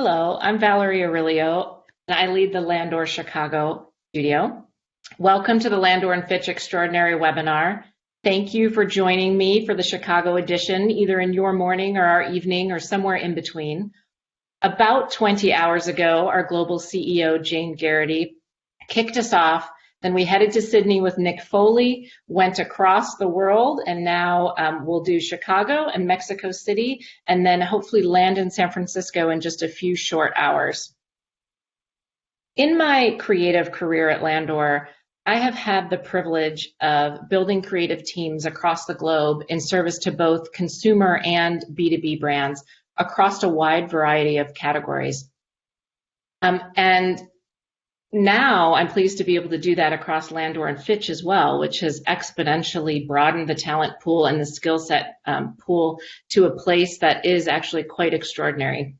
Hello, I'm Valerie Aurilio, and I lead the Landor Chicago studio. Welcome to the Landor&FITCH Extraordinary Webinar. Thank you for joining me for the Chicago edition, either in your morning or our evening or somewhere in between. About 20 hours ago, our global CEO, Jane Garrity, kicked us off. Then we headed to Sydney with Nick Foley, went across the world, and now we'll do Chicago and Mexico City, and then hopefully land in San Francisco in just a few short hours. In my creative career at Landor, I have had the privilege of building creative teams across the globe in service to both consumer and B2B brands across a wide variety of categories. And now I'm pleased to be able to do that across Landor&FITCH as well, which has exponentially broadened the talent pool and the skill set pool to a place that is actually quite extraordinary.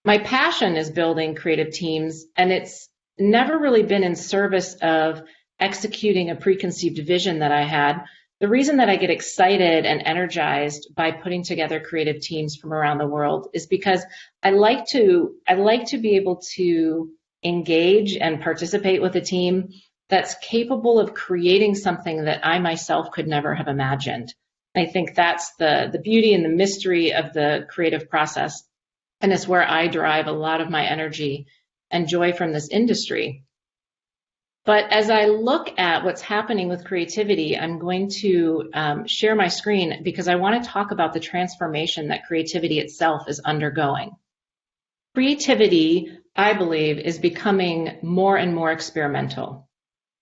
My passion is building creative teams, and it's never really been in service of executing a preconceived vision that I had. The reason that I get excited and energized by putting together creative teams from around the world is because I like to be able to engage and participate with a team that's capable of creating something that I myself could never have imagined. I think that's the beauty and the mystery of the creative process, and it's where I derive a lot of my energy and joy from this industry. But as I look at what's happening with creativity, I'm going to share my screen because I want to talk about the transformation that creativity itself is undergoing. Creativity, I believe, is becoming more and more experimental.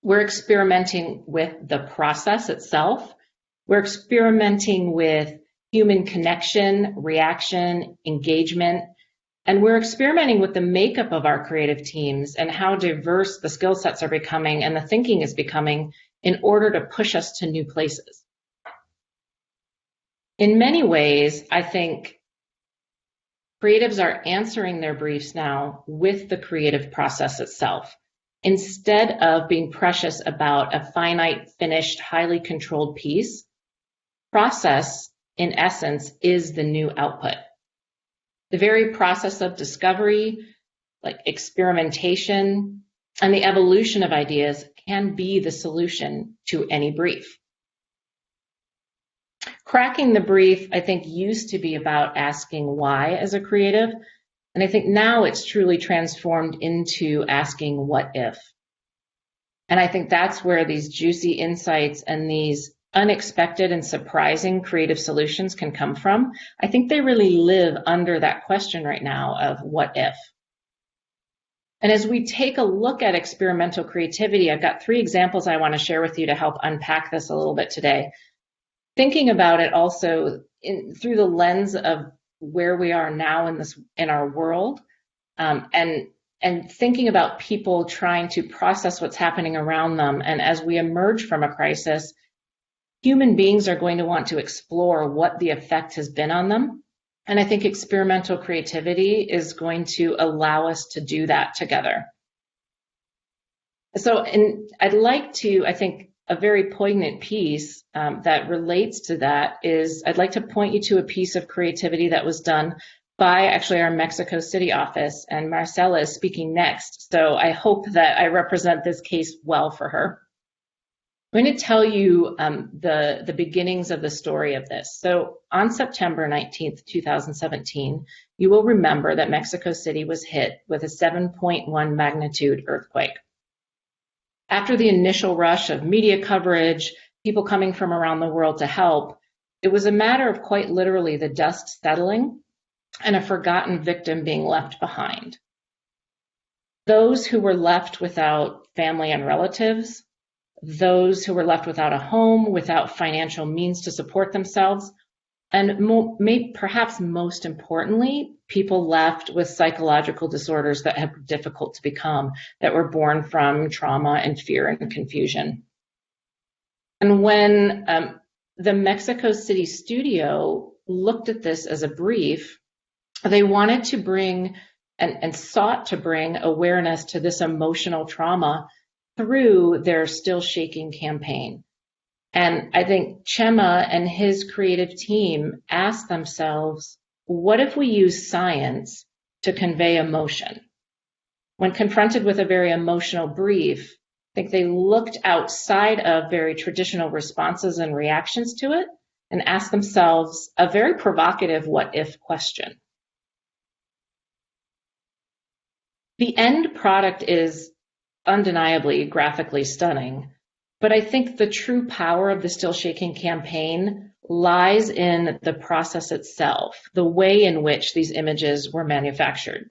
We're experimenting with the process itself. We're experimenting with human connection, reaction, engagement, and we're experimenting with the makeup of our creative teams and how diverse the skill sets are becoming and the thinking is becoming in order to push us to new places. In many ways, I think creatives are answering their briefs now with the creative process itself, instead of being precious about a finite, finished, highly controlled piece. Process, in essence, is the new output. The very process of discovery, like experimentation, and the evolution of ideas can be the solution to any brief. Cracking the brief, I think, used to be about asking why as a creative, and I think now it's truly transformed into asking what if. And I think that's where these juicy insights and these unexpected and surprising creative solutions can come from. I think they really live under that question right now of what if. And as we take a look at experimental creativity, I've got 3 examples I want to share with you to help unpack this a little bit today. Thinking about it also through the lens of where we are now in our world, and thinking about people trying to process what's happening around them. And as we emerge from a crisis, human beings are going to want to explore what the effect has been on them. And I think experimental creativity is going to allow us to do that together. So, I'd like to, I think, a very poignant piece that relates to that is I'd like to point you to a piece of creativity that was done by actually our Mexico City office, and Marcela is speaking next. So I hope that I represent this case well for her. I'm going to tell you the beginnings of the story of this. So on September 19th, 2017, you will remember that Mexico City was hit with a 7.1 magnitude earthquake. After the initial rush of media coverage, people coming from around the world to help, it was a matter of quite literally the dust settling and a forgotten victim being left behind. Those who were left without family and relatives, those who were left without a home, without financial means to support themselves, and perhaps most importantly, people left with psychological disorders that have been difficult to become, that were born from trauma and fear and confusion. And when the Mexico City studio looked at this as a brief, they wanted to bring and sought to bring awareness to this emotional trauma through their Still Shaking campaign. And I think Chema and his creative team asked themselves, what if we use science to convey emotion. When confronted with a very emotional brief, I think they looked outside of very traditional responses and reactions to it and asked themselves a very provocative what-if question. The end product is undeniably graphically stunning, but I think the true power of the Still Shaking campaign lies in the process itself, the way in which these images were manufactured.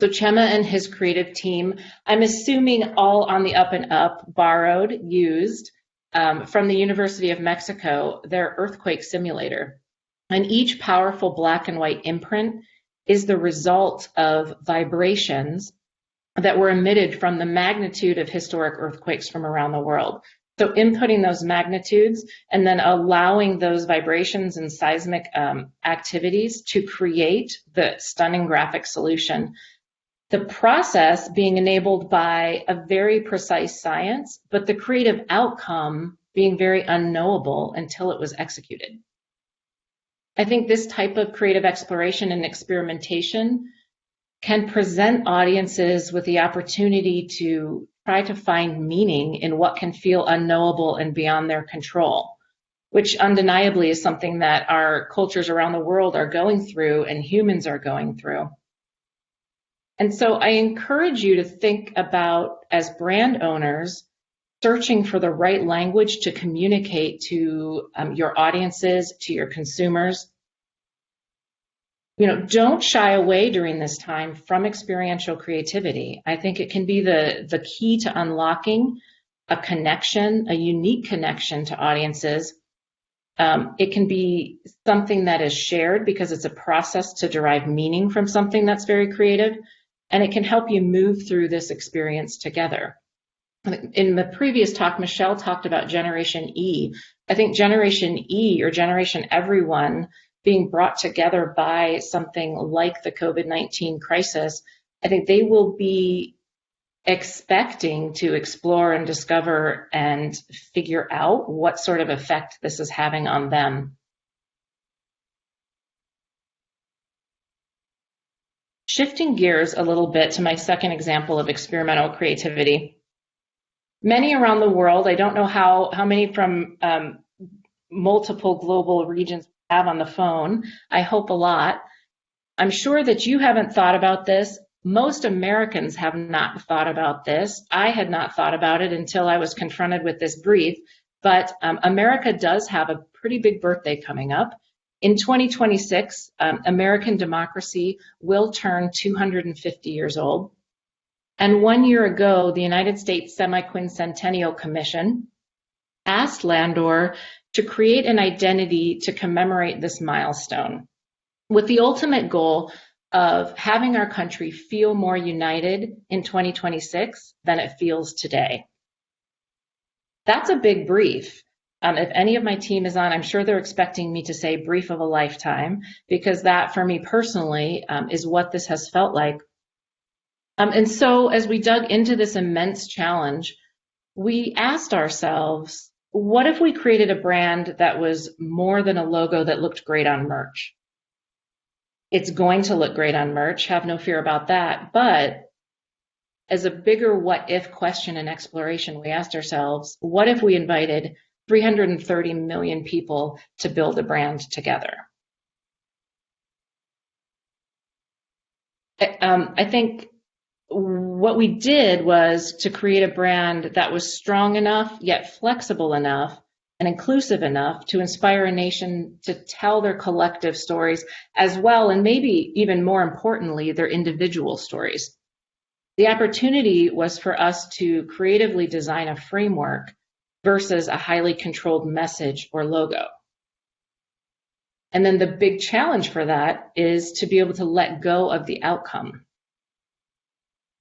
So Chema and his creative team, I'm assuming all on the up and up, borrowed, used from the University of Mexico, their earthquake simulator. And each powerful black and white imprint is the result of vibrations that were emitted from the magnitude of historic earthquakes from around the world. So inputting those magnitudes and then allowing those vibrations and seismic activities to create the stunning graphic solution. The process being enabled by a very precise science, but the creative outcome being very unknowable until it was executed. I think this type of creative exploration and experimentation can present audiences with the opportunity to try to find meaning in what can feel unknowable and beyond their control, which undeniably is something that our cultures around the world are going through and humans are going through. And so I encourage you to think about, as brand owners, searching for the right language to communicate to your audiences, to your consumers. Don't shy away during this time from experiential creativity. I think it can be the key to unlocking a connection, a unique connection to audiences. It can be something that is shared because it's a process to derive meaning from something that's very creative, and it can help you move through this experience together. In the previous talk, Michelle talked about Generation E. I think Generation E, or Generation Everyone, being brought together by something like the COVID-19 crisis, I think they will be expecting to explore and discover and figure out what sort of effect this is having on them. Shifting gears a little bit to my second example of experimental creativity. Many around the world, I don't know how many from multiple global regions we have on the phone. I hope a lot. I'm sure that you haven't thought about this. Most Americans have not thought about this. I had not thought about it until I was confronted with this brief, but America does have a pretty big birthday coming up. In 2026, American democracy will turn 250 years old. And 1 year ago, the United States Semi-Quincentennial Commission asked Landor to create an identity to commemorate this milestone, with the ultimate goal of having our country feel more united in 2026 than it feels today. That's a big brief. If any of my team is on, I'm sure they're expecting me to say brief of a lifetime, because that, for me personally, is what this has felt like. And so as we dug into this immense challenge, we asked ourselves, what if we created a brand that was more than a logo that looked great on merch? It's going to look great on merch, have no fear about that. But as a bigger what if question and exploration, we asked ourselves, what if we invited 330 million people to build a brand together? I think what we did was to create a brand that was strong enough, yet flexible enough and inclusive enough to inspire a nation to tell their collective stories as well, and maybe even more importantly, their individual stories. The opportunity was for us to creatively design a framework versus a highly controlled message or logo. And then the big challenge for that is to be able to let go of the outcome.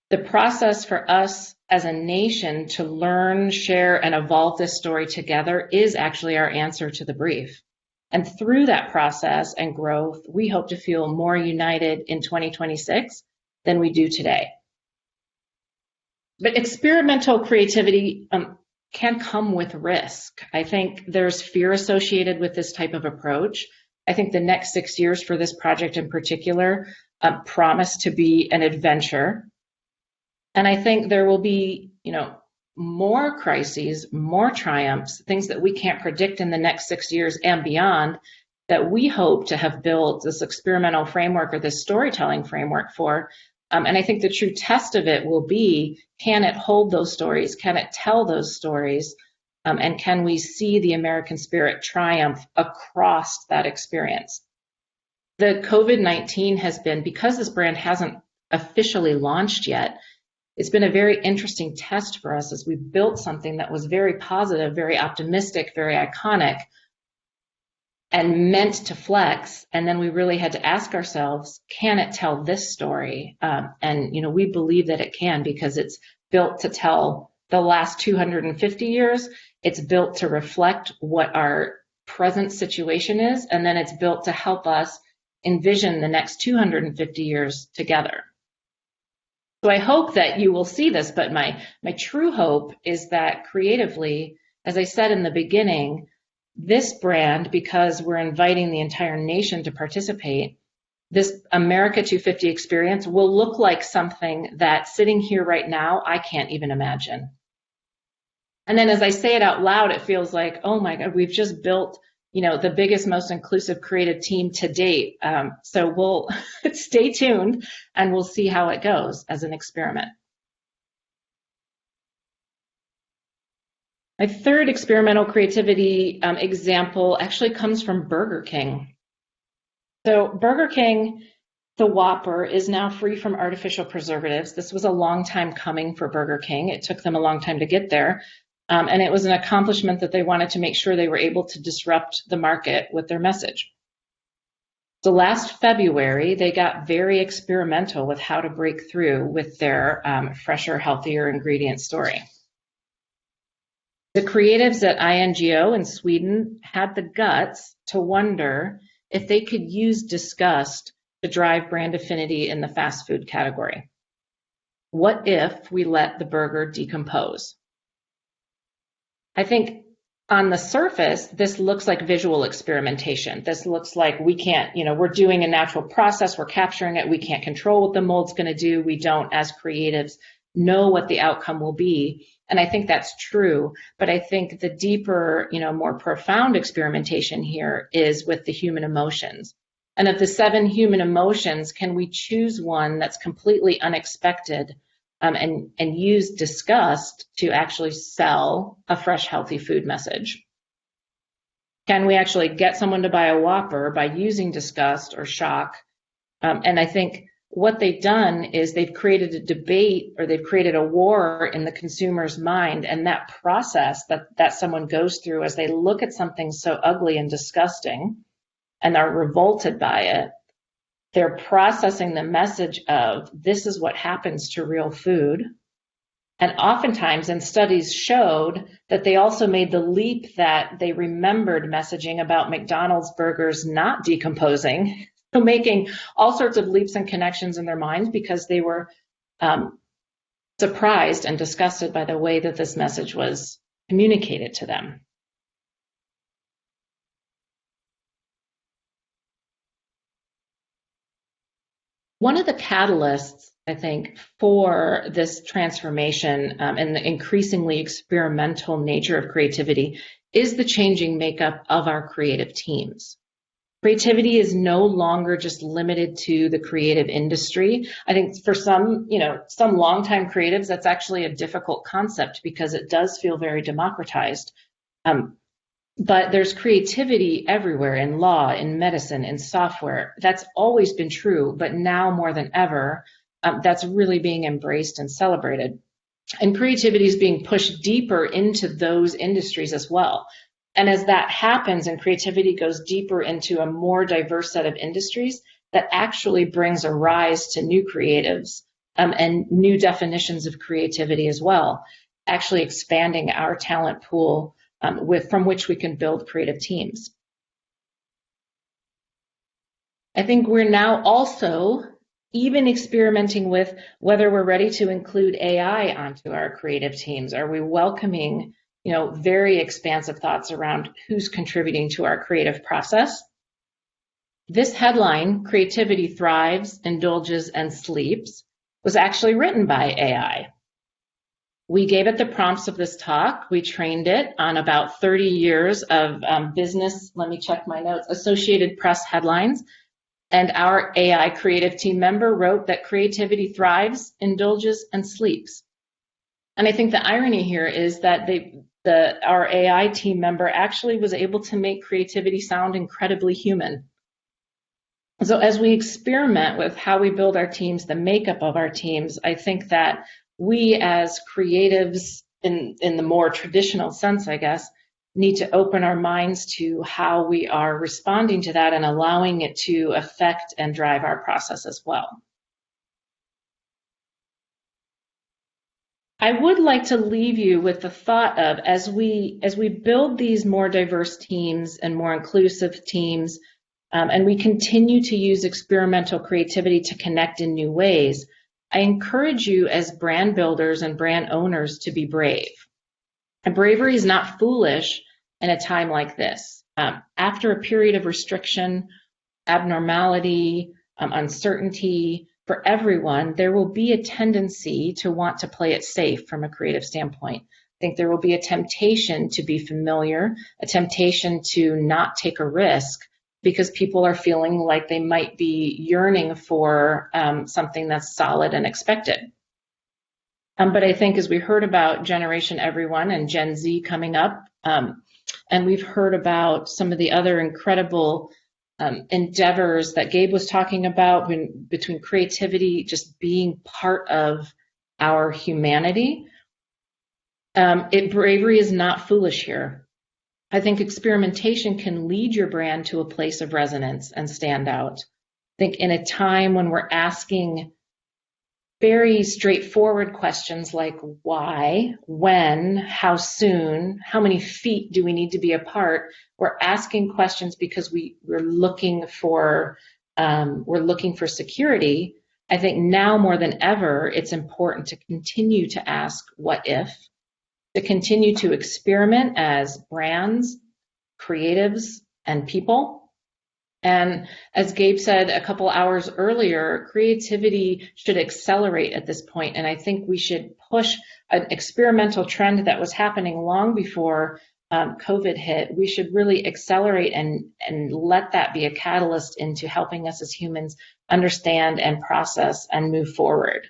The process for us as a nation to learn, share, and evolve this story together is actually our answer to the brief. And through that process and growth, we hope to feel more united in 2026 than we do today. But experimental creativity can come with risk. I think there's fear associated with this type of approach. I think the next 6 years for this project in particular promise to be an adventure. And I think there will be, more crises, more triumphs, things that we can't predict in the next 6 years and beyond, that we hope to have built this experimental framework or this storytelling framework for. And I think the true test of it will be, can it hold those stories? Can it tell those stories? And can we see the American spirit triumph across that experience? The COVID-19 has been, because this brand hasn't officially launched yet, it's been a very interesting test for us as we built something that was very positive, very optimistic, very iconic, and meant to flex. And then we really had to ask ourselves, can it tell this story? And we believe that it can, because it's built to tell the last 250 years. It's built to reflect what our present situation is, and then it's built to help us envision the next 250 years together. So I hope that you will see this, but my true hope is that creatively, as I said in the beginning, this brand, because we're inviting the entire nation to participate, this America 250 experience will look like something that, sitting here right now, I can't even imagine. And then as I say it out loud, it feels like, oh my God, we've just built, the biggest, most inclusive creative team to date. So we'll stay tuned and we'll see how it goes as an experiment. My third experimental creativity example actually comes from Burger King. So Burger King, the Whopper, is now free from artificial preservatives. This was a long time coming for Burger King. It took them a long time to get there. And it was an accomplishment that they wanted to make sure they were able to disrupt the market with their message. So last February, they got very experimental with how to break through with their fresher, healthier ingredient story. The creatives at INGO in Sweden had the guts to wonder if they could use disgust to drive brand affinity in the fast food category. What if we let the burger decompose? I think on the surface, this looks like visual experimentation. This looks like we can't, we're doing a natural process, we're capturing it, we can't control what the mold's going to do. We don't, as creatives, know what the outcome will be. And I think that's true. But I think the deeper, more profound experimentation here is with the human emotions. And of the 7 human emotions, can we choose one that's completely unexpected? And use disgust to actually sell a fresh, healthy food message? Can we actually get someone to buy a Whopper by using disgust or shock? And I think what they've done is they've created a debate, or they've created a war in the consumer's mind, and that process that someone goes through as they look at something so ugly and disgusting and are revolted by it. They're processing the message of, this is what happens to real food. And oftentimes, and studies showed that they also made the leap that they remembered messaging about McDonald's burgers not decomposing, so making all sorts of leaps and connections in their minds because they were surprised and disgusted by the way that this message was communicated to them. One of the catalysts, I think, for this transformation and the increasingly experimental nature of creativity is the changing makeup of our creative teams. Creativity is no longer just limited to the creative industry. I think for some longtime creatives, that's actually a difficult concept because it does feel very democratized. But there's creativity everywhere, in law, in medicine, in software. That's always been true, but now more than ever, that's really being embraced and celebrated. And creativity is being pushed deeper into those industries as well. And as that happens and creativity goes deeper into a more diverse set of industries, that actually brings a rise to new creatives and new definitions of creativity as well, actually expanding our talent pool from which we can build creative teams. I think we're now also even experimenting with whether we're ready to include AI onto our creative teams. Are we welcoming, very expansive thoughts around who's contributing to our creative process? This headline, Creativity Thrives, Indulges, and Sleeps, was actually written by AI. We gave it the prompts of this talk. We trained it on about 30 years of business, let me check my notes, Associated Press headlines. And our AI creative team member wrote that creativity thrives, indulges, and sleeps. And I think the irony here is that our AI team member actually was able to make creativity sound incredibly human. So as we experiment with how we build our teams, the makeup of our teams, I think that we as creatives in the more traditional sense, I guess, need to open our minds to how we are responding to that and allowing it to affect and drive our process as well. I would like to leave you with the thought of, as we build these more diverse teams and more inclusive teams, and we continue to use experimental creativity to connect in new ways, I encourage you as brand builders and brand owners to be brave. And bravery is not foolish in a time like this. After a period of restriction, abnormality, uncertainty for everyone, there will be a tendency to want to play it safe from a creative standpoint. I think there will be a temptation to be familiar, a temptation to not take a risk because people are feeling like they might be yearning for something that's solid and expected. But I think as we heard about Generation Everyone and Gen Z coming up, and we've heard about some of the other incredible endeavors that Gabe was talking about between creativity just being part of our humanity, bravery is not foolish here. I think experimentation can lead your brand to a place of resonance and stand out. I think in a time when we're asking very straightforward questions like why, when, how soon, how many feet do we need to be apart, we're asking questions because we're looking for security. I think now more than ever, it's important to continue to ask what if, to continue to experiment as brands, creatives, and people. And as Gabe said a couple hours earlier, creativity should accelerate at this point. And I think we should push an experimental trend that was happening long before COVID hit. We should really accelerate and let that be a catalyst into helping us as humans understand and process and move forward.